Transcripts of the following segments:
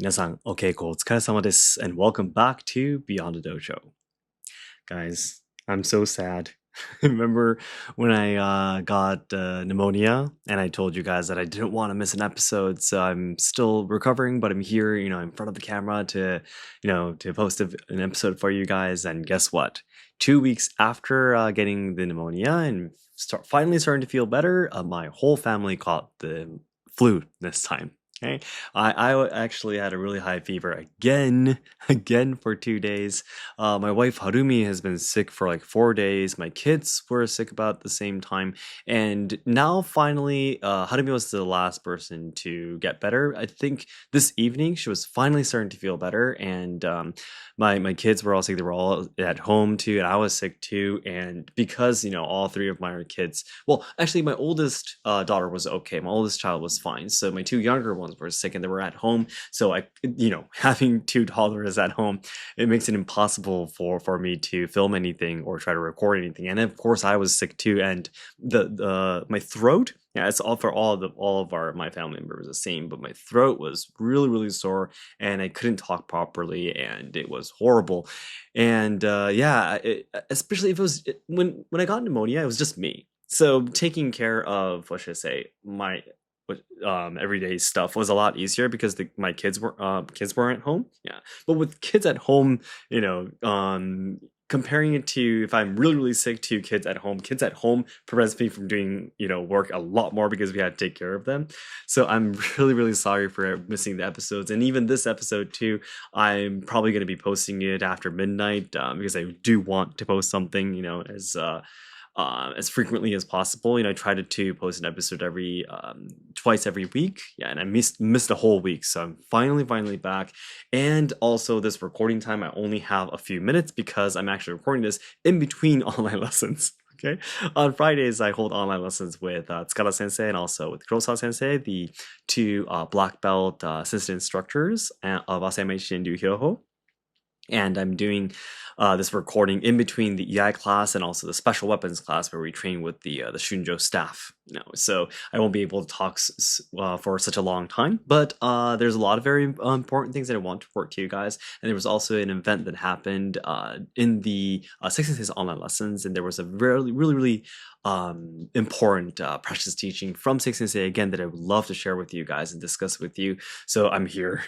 皆さん、お稽古お疲れ様です and welcome back to Beyond the Dojo. Guys, I'm so sad. Remember when I got pneumonia and I told you guys that I didn't want to miss an episode, so I'm still recovering, but I'm here, in front of the camera to post an episode for you guys. And guess what? 2 weeks after getting the pneumonia and finally starting to feel better, my whole family caught the flu this time. Okay, actually had a really high fever again, again for 2 days. My wife Harumi has been sick for like 4 days. My kids were sick about the same time, and now finally, Harumi was the last person to get better. I think this evening she was finally starting to feel better, and my kids were all sick. They were all at home too, and I was sick too. And because all three of my kids, well, actually, my oldest daughter was okay. My oldest child was fine. So my two younger ones were sick, and they were at home. So having two toddlers at home, it makes it impossible for me to film anything or try to record anything. And of course, I was sick too, and the my throat. Yeah, it's all for all of my family members the same, but my throat was really really sore, and I couldn't talk properly, and it was horrible. And yeah, especially if when I got pneumonia, it was just me. So taking care of, what should I say, my everyday stuff was a lot easier because my kids weren't home. Yeah, but with kids at home, comparing it to if I'm really really sick to kids at home prevents me from doing work a lot more because we had to take care of them. So I'm really really sorry for missing the episodes, and even this episode too. I'm probably going to be posting it after midnight because I do want to post something, as frequently as possible. I try to post an episode every twice every week. Yeah, and I missed a whole week, so I'm finally back. And also, this recording time, I only have a few minutes because I'm actually recording this in between online lessons. Okay, on Fridays I hold online lessons with Tsukara Sensei and also with Kurosawa Sensei, the two black belt sensei instructors of Asayama Ichiden-ryu Hyoho. And I'm doing this recording in between the EI class and also the special weapons class where we train with the Shunjo staff. So I won't be able to talk for such a long time, but there's a lot of very important things that I want to report to you guys. And there was also an event that happened in the Seki Sensei's online lessons, and there was a really important precious teaching from Seki Sensei again that I would love to share with you guys and discuss with you. So I'm here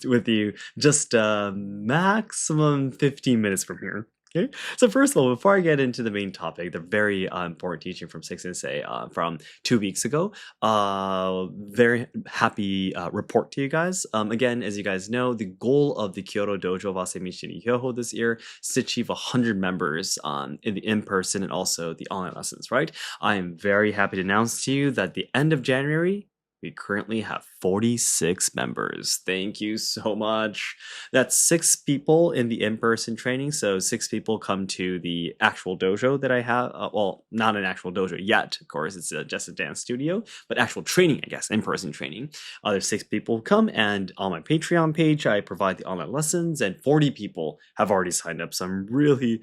with you just maximum 15 minutes from here. Okay, so first of all, before I get into the main topic, the very important teaching from Seki Sensei from 2 weeks ago, very happy report to you guys. Again, as you guys know, the goal of the Kyoto Dojo of Asayama Ichiden-ryu Hyoho this year is to achieve 100 members in the in-person and also the online lessons, right? I am very happy to announce to you that the end of January, we currently have 46 members. Thank you so much. That's 6 people in the in-person training. So 6 people come to the actual dojo that I have. Well, not an actual dojo yet, of course. It's just a dance studio, but actual training, I guess, in-person training. Other 6 people come, and on my Patreon page, I provide the online lessons, and 40 people have already signed up. So I'm really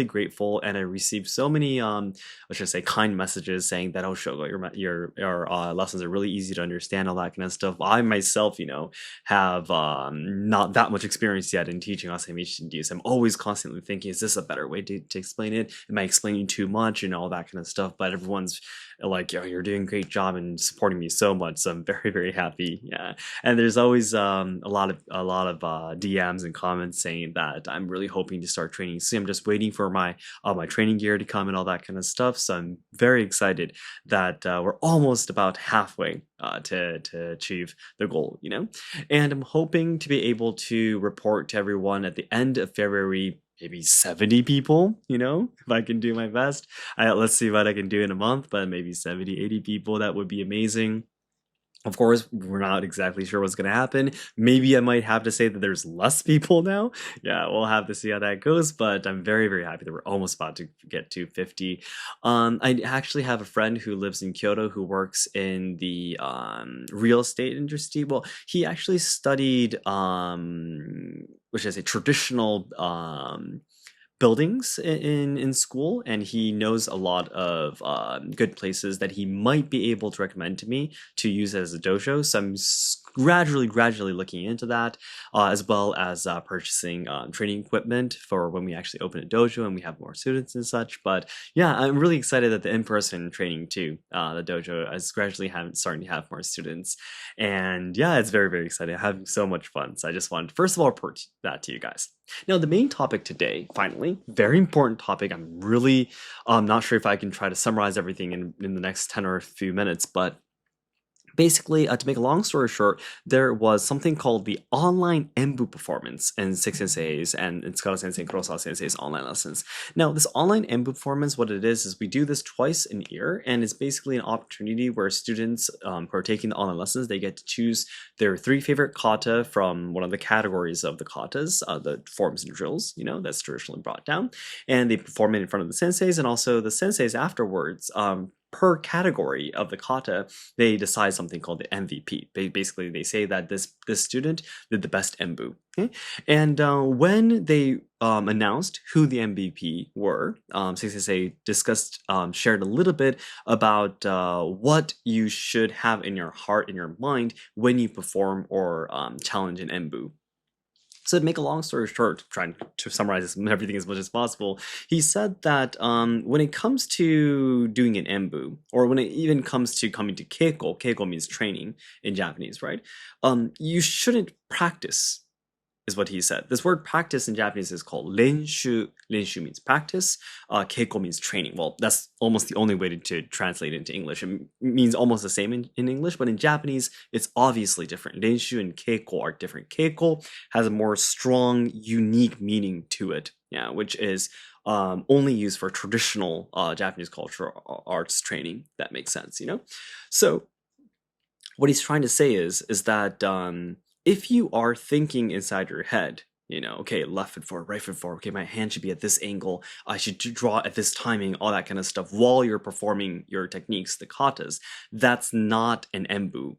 grateful, and I received so many what should I say, kind messages saying that, oh Shogo, your lessons are really easy to understand, all that kind of stuff. I myself have not that much experience yet in teaching Asayama Ichiden-ryu, so I'm always constantly thinking, is this a better way to explain it? Am I explaining too much and all that kind of stuff? But everyone's like, yo, you're doing a great job and supporting me so much, so I'm very happy. Yeah, and there's always a lot of DMs and comments saying that I'm really hoping to start training soon. I'm just waiting for my training gear to come and all that kind of stuff. So I'm very excited that we're almost about halfway to achieve the goal. And I'm hoping to be able to report to everyone at the end of February. Maybe 70 people, if I can do my best. Let's see what I can do in a month, but maybe 70, 80 people, that would be amazing. Of course, we're not exactly sure what's going to happen. Maybe I might have to say that there's less people now. Yeah, we'll have to see how that goes, but I'm very happy that we're almost about to get to 50. I actually have a friend who lives in Kyoto who works in the real estate industry. Well, he actually studied, what should I say, traditional buildings in school, and he knows a lot of good places that he might be able to recommend to me to use as a dojo. So I'm gradually looking into that, as well as purchasing training equipment for when we actually open a dojo and we have more students and such. But yeah, I'm really excited that the in-person training too, the dojo is gradually starting to have more students. And yeah, it's very exciting. I'm having so much fun. So I just wanted to, first of all, report that to you guys. Now, the main topic today, finally, very important topic. I'm really not sure if I can try to summarize everything in the next 10 or a few minutes, but basically, to make a long story short, there was something called the online Enbu performance in Seki Sensei's and in Tsukara Sensei and Kurosawa Sensei's online lessons. Now, this online Enbu performance, what it is we do this twice a year, and it's basically an opportunity where students who are taking the online lessons, they get to choose their 3 favorite kata from one of the categories of the katas, the forms and drills, that's traditionally brought down, and they perform it in front of the senseis, and also the senseis afterwards, per category of the kata, they decide something called the MVP. Basically, they say that this student did the best Enbu. Okay? And when they announced who the MVP were, Seki Sensei discussed, shared a little bit about what you should have in your heart, in your mind, when you perform or challenge an Enbu. So to make a long story short, trying to summarize everything as much as possible, he said that when it comes to doing an Enbu, or when it even comes to coming to keiko means training in Japanese, right? You shouldn't practice, is what he said. This word practice in Japanese is called renshu. Renshu means practice. Keiko means training. Well, that's almost the only way to translate it into English. It means almost the same in English, but in Japanese, it's obviously different. Renshu and keiko are different. Keiko has a more strong, unique meaning to it, which is only used for traditional Japanese cultural arts training. That makes sense, So what he's trying to say is that if you are thinking inside your head, okay, left foot forward, right foot forward, okay, my hand should be at this angle, I should draw at this timing, all that kind of stuff, while you're performing your techniques, the katas, that's not an Enbu.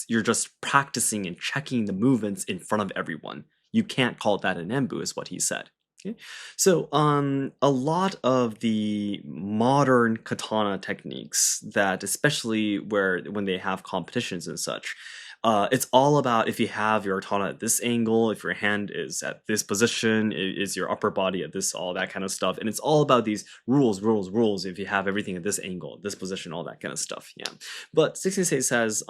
You're just practicing and checking the movements in front of everyone. You can't call that an Enbu, is what he said. Okay? So a lot of the modern katana techniques that, especially when they have competitions and such, it's all about if you have your katana at this angle, if your hand is at this position, is your upper body at this, all that kind of stuff. And it's all about these rules, if you have everything at this angle, this position, all that kind of stuff. Yeah. But Seki Sensei says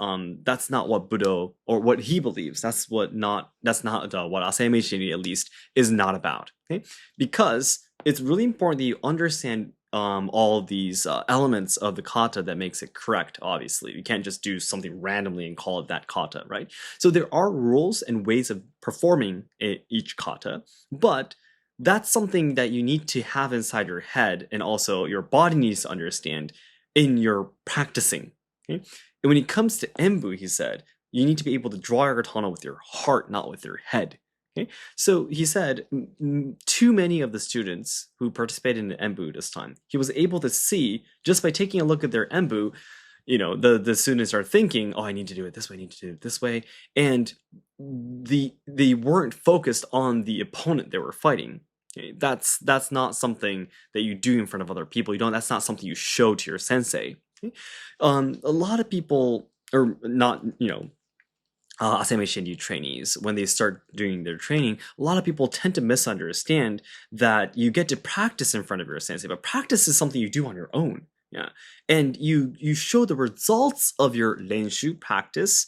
that's not what Budo, or what he believes, that's not what Asayama Ichiden-ryu at least is not about. Okay? Because it's really important that you understand all of these elements of the kata that makes it correct, obviously. You can't just do something randomly and call it that kata, right? So there are rules and ways of performing each kata, but that's something that you need to have inside your head, and also your body needs to understand in your practicing. Okay? And when it comes to Enbu, he said, you need to be able to draw your katana with your heart, not with your head. Okay? So he said too many of the students who participated in Enbu this time, he was able to see just by taking a look at their Enbu, the students are thinking, oh, I need to do it this way, I need to do it this way. And they weren't focused on the opponent they were fighting. Okay? That's not something that you do in front of other people. That's not something you show to your sensei. Okay? A lot of people, or not, Asayama Ichiden-ryu trainees, when they start doing their training, a lot of people tend to misunderstand that you get to practice in front of your sensei, but practice is something you do on your own. Yeah. And you show the results of your renshu practice,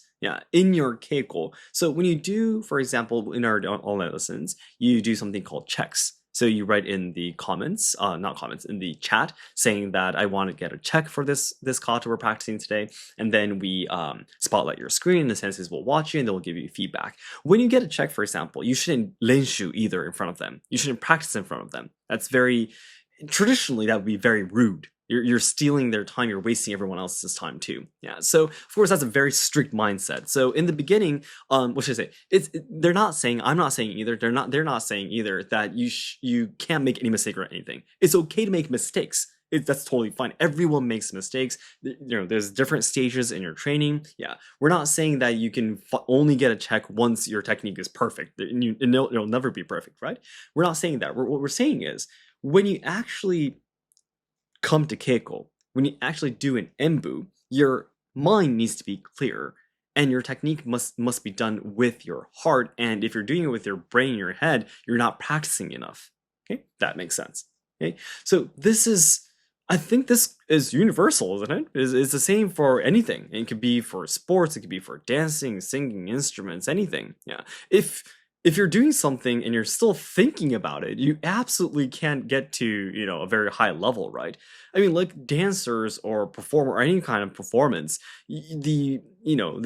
in your keiko. So when you do, for example, in our online lessons, you do something called checks. So you write in the comments, in the chat, saying that I want to get a check for this kata we're practicing today. And then we spotlight your screen, the senseis will watch you and they'll give you feedback. When you get a check, for example, you shouldn't renshu either in front of them. You shouldn't practice in front of them. Traditionally, that would be very rude. You're stealing their time, you're wasting everyone else's time too. Yeah. So of course that's a very strict mindset. So in the beginning, what should I say? They're not saying, I'm not saying either, they're not saying either that you can't make any mistake or anything. It's okay to make mistakes. That's totally fine. Everyone makes mistakes. There's different stages in your training. Yeah. We're not saying that you can only get a check once your technique is perfect. It'll never be perfect, right? We're not saying that. What we're saying is, when you actually come to keiko, when you actually do an Enbu, your mind needs to be clear, and your technique must be done with your heart. And if you're doing it with your brain in your head, you're not practicing enough. Okay, that makes sense. Okay, so I think this is universal, isn't it? It's the same for anything. It could be for sports, it could be for dancing, singing, instruments, anything. Yeah. If you're doing something and you're still thinking about it, you absolutely can't get to, a very high level, right? I mean, like dancers or performer or any kind of performance, the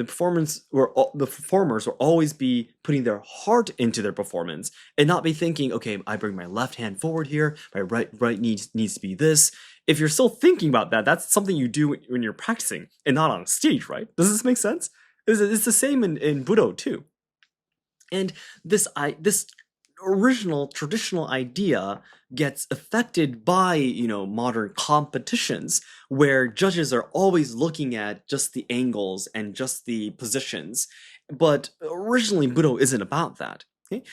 performance or the performers will always be putting their heart into their performance and not be thinking, okay, I bring my left hand forward here, my right needs to be this. If you're still thinking about that, that's something you do when you're practicing and not on stage, right? Does this make sense? It's the same in Budo too. And this original traditional idea gets affected by modern competitions where judges are always looking at just the angles and just the positions, but originally Budo isn't about that. Okay?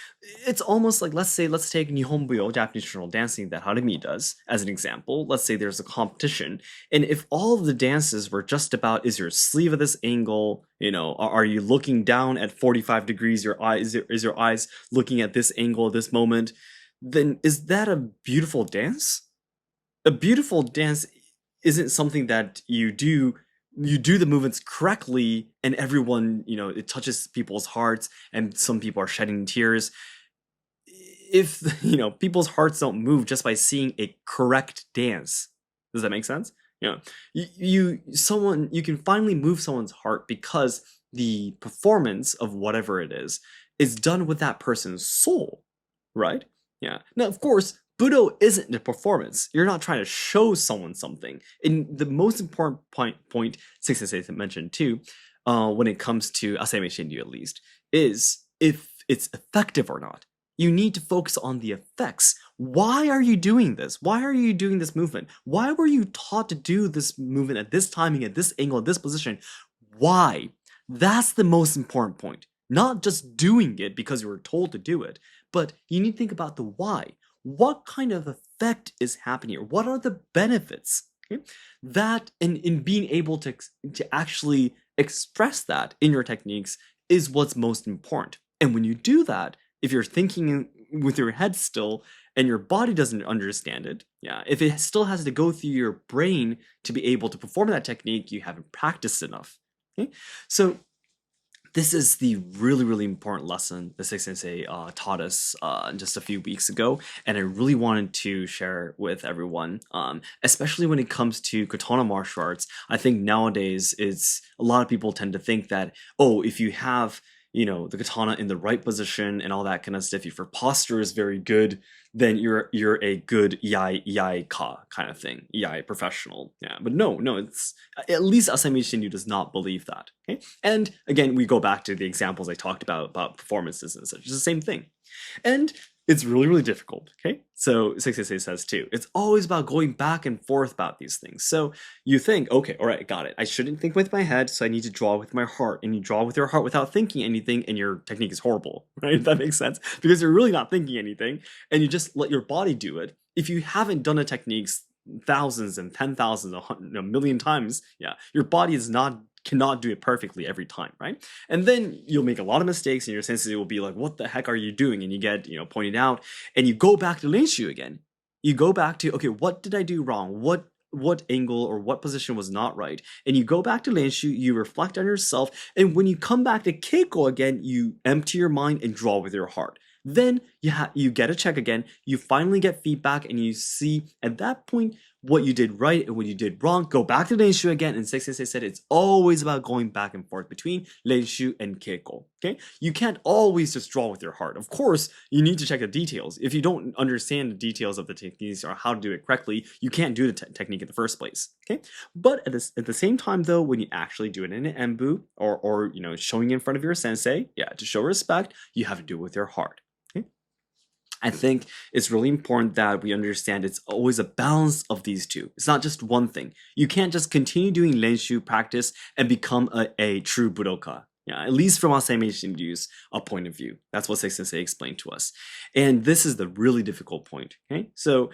It's almost like, let's take Nihonbuyo, Japanese traditional dancing that Harumi does, as an example. Let's say there's a competition, and if all of the dances were just about, is your sleeve at this angle, are you looking down at 45 degrees, is your eyes looking at this angle at this moment, then is that a beautiful dance? A beautiful dance isn't something that you do the movements correctly and everyone, it touches people's hearts and some people are shedding tears. If, people's hearts don't move just by seeing a correct dance. Does that make sense? You can finally move someone's heart because the performance of whatever it is done with that person's soul, right? Yeah. Now, of course, Budo isn't a performance. You're not trying to show someone something. And the most important point Seki Sensei mentioned too, when it comes to Asayama Ichiden-ryu at least, is if it's effective or not. You need to focus on the effects. Why are you doing this? Why are you doing this movement? Why were you taught to do this movement at this timing, at this angle, at this position? Why? That's the most important point. Not just doing it because you were told to do it, but you need to think about the why. What kind of effect is happening here? What are the benefits? Okay? That in being able to actually express that in your techniques is what's most important. And when you do that, if you're thinking with your head still and your body doesn't understand it, if it still has to go through your brain to be able to perform that technique, you haven't practiced enough. Okay? So this is the really, really important lesson that Seki Sensei taught us just a few weeks ago, and I really wanted to share with everyone, especially when it comes to katana martial arts. I think nowadays a lot of people tend to think that, if you have the katana in the right position and all that kind of stuff, if your posture is very good, then you're a good iai kind of thing, iai professional. Yeah, but no, it's at least Asayama Ichiden-ryu does not believe that. Okay, and again, we go back to the examples I talked about performances and such. It's the same thing, and it's really, really difficult. Okay, so Seki Sensei says too, it's always about going back and forth about these things. So you think, okay, all right, got it. I shouldn't think with my head, so I need to draw with my heart. And you draw with your heart without thinking anything, and your technique is horrible, right? If that makes sense, because you're really not thinking anything, and you just let your body do it. If you haven't done a techniques thousands and 10,000, a million times, your body cannot do it perfectly every time, right? And then you'll make a lot of mistakes and your sensei will be like, what the heck are you doing? And you get, pointed out, and you go back to Lenshu again. You go back to, okay, what did I do wrong? What angle or what position was not right? And you go back to Lenshu, you reflect on yourself, and when you come back to Keiko again, you empty your mind and draw with your heart. Then you get a check again, you finally get feedback, and you see at that point what you did right and what you did wrong. Go back to Lenshu again, and Seki Sensei said it's always about going back and forth between Lenshu and Keiko. Okay? You can't always just draw with your heart. Of course, you need to check the details. If you don't understand the details of the techniques or how to do it correctly, you can't do the technique in the first place. Okay? But at the same time, though, when you actually do it in an embu or showing in front of your sensei, to show respect, you have to do it with your heart. I think it's really important that we understand it's always a balance of these two. It's not just one thing. You can't just continue doing Lenshu practice and become a true Budoka. At least from Asayama Ichiden-ryu's point of view. That's what Seki Sensei explained to us. And this is the really difficult point. Okay, so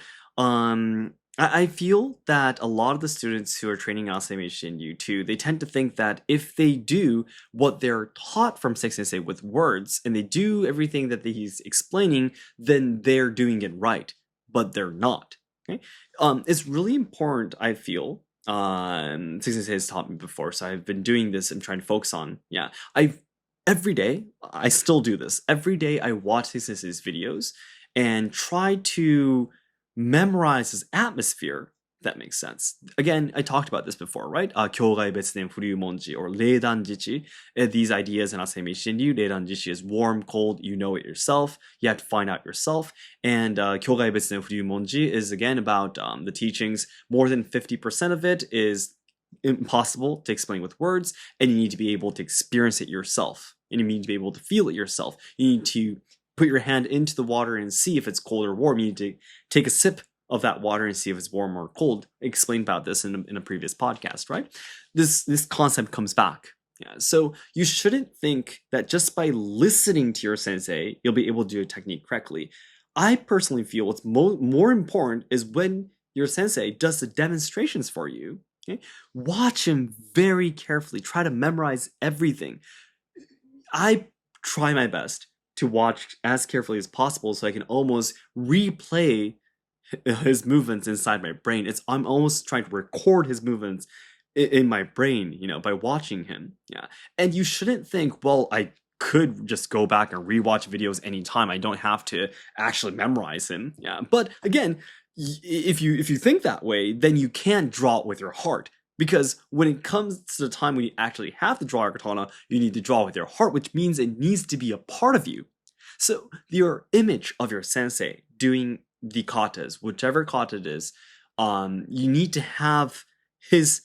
I feel that a lot of the students who are training Asayama Ichiden-ryu too, they tend to think that if they do what they're taught from Seki Sensei with words, and they do everything that he's explaining, then they're doing it right. But they're not. Okay? It's really important, I feel. Seki Sensei has taught me before, so I've been doing this and trying to focus on. Yeah, every day I still do this. Every day I watch Seki Sensei's videos and try to memorize his atmosphere. If that makes sense. Again, I talked about this before, right? Kyogai betsunen furyumonji or reidanjichi. These ideas in Asayama Ichiden-ryu. Reidanjichi is warm, cold. You know it yourself. You have to find out yourself. And Kyogai betsunen furyumonji is again about the teachings. More than 50% of it is impossible to explain with words, and you need to be able to experience it yourself. And you need to be able to feel it yourself. You need to put your hand into the water and see if it's cold or warm. You need to take a sip of that water and see if it's warm or cold. I explained about this in a previous podcast, right? This concept comes back. Yeah, so you shouldn't think that just by listening to your sensei, you'll be able to do a technique correctly. I personally feel what's more important is when your sensei does the demonstrations for you. Okay? Watch him very carefully. Try to memorize everything. I try my best to watch as carefully as possible so I can almost replay his movements inside my brain. I'm almost trying to record his movements in my brain, by watching him. Yeah. And you shouldn't think, well, I could just go back and rewatch videos anytime. I don't have to actually memorize him. Yeah. But again, if you think that way, then you can't draw it with your heart. Because when it comes to the time when you actually have to draw your katana, you need to draw with your heart, which means it needs to be a part of you. So your image of your sensei doing the katas, whichever kata it is, you need to have his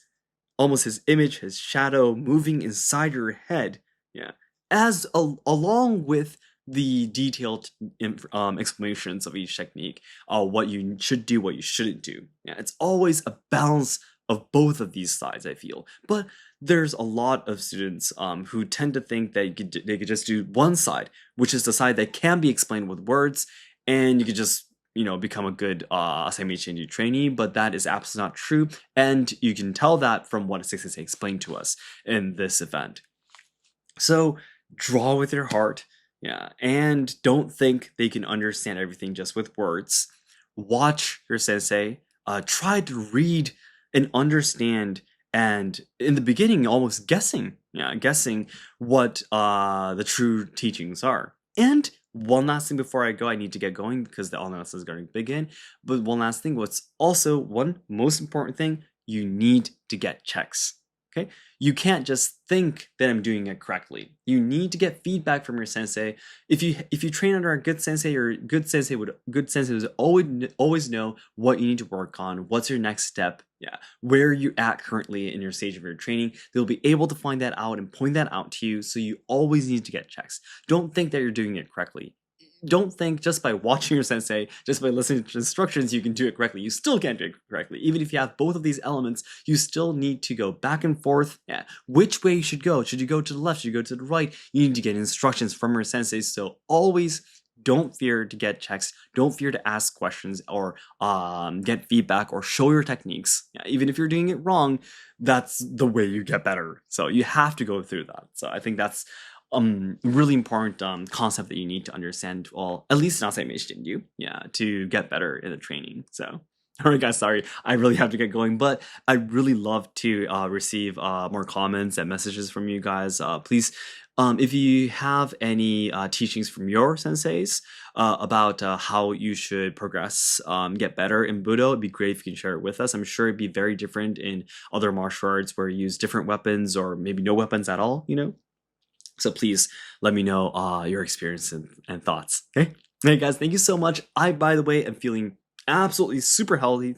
image, his shadow moving inside your head, yeah, along with the detailed explanations of each technique, what you should do, what you shouldn't do. Yeah, it's always a balance of both of these sides, I feel. But there's a lot of students who tend to think that they could just do one side, which is the side that can be explained with words, and you could just become a good Asayama Ichiden-ryu trainee, but that is absolutely not true, and you can tell that from what Seki Sensei explained to us in this event. So draw with your heart, yeah, and don't think they can understand everything just with words. Watch your sensei, try to read and understand, and in the beginning almost guessing what the true teachings are. And one last thing before I go, I need to get going because the all-night is going to begin. But one last thing, what's also one most important thing, you need to get checks. Okay, you can't just think that I'm doing it correctly. You need to get feedback from your sensei. If you train under a good sensei, your good sensei would always know what you need to work on. What's your next step? Yeah, where you're at currently in your stage of your training. They'll be able to find that out and point that out to you. So you always need to get checks. Don't think that you're doing it correctly. Don't think just by watching your sensei, just by listening to instructions, you can do it correctly. You still can't do it correctly. Even if you have both of these elements, you still need to go back and forth. Yeah. Which way you should go? Should you go to the left? Should you go to the right? You need to get instructions from your sensei. So always don't fear to get checks. Don't fear to ask questions or get feedback or show your techniques. Yeah, even if you're doing it wrong, that's the way you get better. So you have to go through that. So I think that's really important concept that you need to understand, well, at least in Asayama Ichiden-ryu, yeah, to get better in the training. So alright guys, sorry, I really have to get going, but I really love to receive more comments and messages from you guys. Please, if you have any teachings from your senseis about how you should progress, get better in Budo, it'd be great if you can share it with us. I'm sure it'd be very different in other martial arts where you use different weapons or maybe no weapons at all, So please let me know your experience and thoughts. Okay. Hey guys, thank you so much. I, by the way, am feeling absolutely super healthy.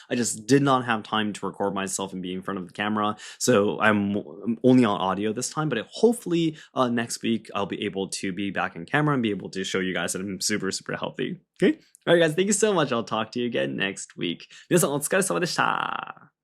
I just did not have time to record myself and be in front of the camera. So I'm only on audio this time, but hopefully next week I'll be able to be back on camera and be able to show you guys that I'm super, super healthy. Okay. All right, guys, thank you so much. I'll talk to you again next week. 皆さんお疲れ様でした。